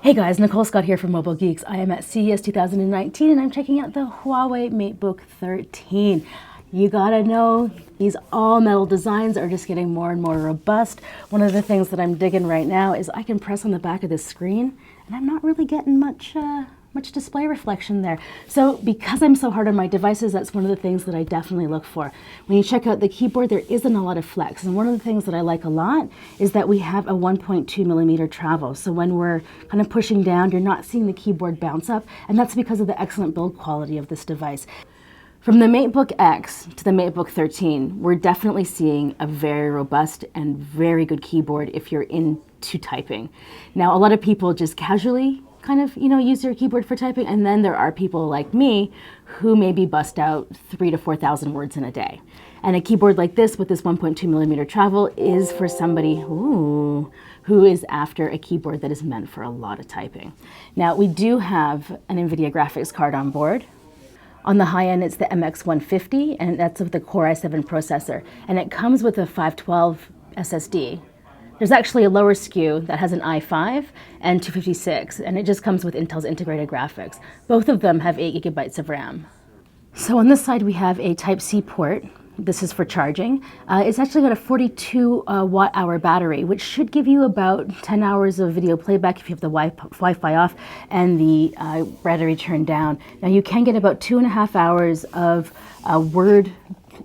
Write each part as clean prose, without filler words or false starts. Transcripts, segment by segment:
Hey guys, Nicole Scott here from Mobile Geeks. I am at CES 2019 and I'm checking out the Huawei MateBook 13. You gotta know, these all metal designs are just getting more and more robust. One of the things that I'm digging right now is I can press on the back of this screen and I'm not really getting much display reflection there. So because I'm so hard on my devices, that's one of the things that I definitely look for. When you check out the keyboard, there isn't a lot of flex. And one of the things that I like a lot is that we have a 1.2 millimeter travel. So when we're kind of pushing down, you're not seeing the keyboard bounce up. And that's because of the excellent build quality of this device. From the MateBook X to the MateBook 13, we're definitely seeing a very robust and very good keyboard if you're into typing. Now, a lot of people just casually kind of, use their keyboard for typing, and then there are people like me who maybe bust out 3,000 to 4,000 words in a day. And a keyboard like this with this 1.2 millimeter travel is for somebody who is after a keyboard that is meant for a lot of typing. Now, we do have an NVIDIA graphics card on board. On the high end, it's the MX150, and that's with the Core i7 processor. And it comes with a 512 SSD. There's actually a lower SKU that has an i5 and 256, and it just comes with Intel's integrated graphics. Both of them have 8 gigabytes of RAM. So on this side, we have a Type-C port. This is for charging. It's actually got a 42 watt-hour battery, which should give you about 10 hours of video playback if you have the Wi-Fi off and the battery turned down. Now you can get about 2.5 hours of Word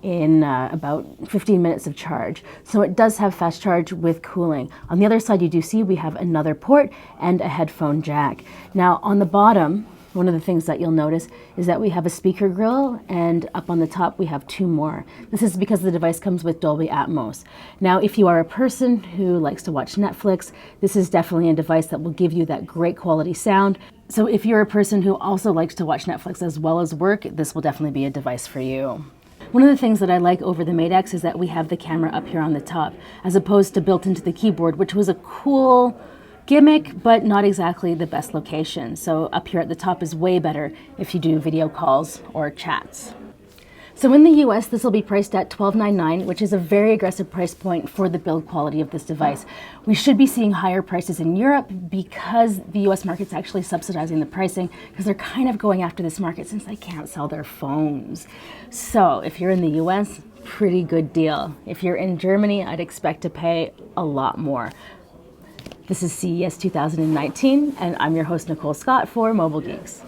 in about 15 minutes of charge. So it does have fast charge with cooling. On the other side, you do see we have another port and a headphone jack. Now on the bottom, one of the things that you'll notice is that we have a speaker grill, and up on the top we have 2 more. This is because the device comes with Dolby Atmos. Now, if you are a person who likes to watch Netflix, this is definitely a device that will give you that great quality sound. So if you're a person who also likes to watch Netflix as well as work, this will definitely be a device for you. One of the things that I like over the Mate X is that we have the camera up here on the top, as opposed to built into the keyboard, which was a cool gimmick, but not exactly the best location. So up here at the top is way better if you do video calls or chats. So in the US, this will be priced at $1299, which is a very aggressive price point for the build quality of this device. We should be seeing higher prices in Europe because the US market's actually subsidizing the pricing, because they're kind of going after this market since they can't sell their phones. So if you're in the US, pretty good deal. If you're in Germany, I'd expect to pay a lot more. This is CES 2019, and I'm your host, Nicole Scott, for Mobile Geeks.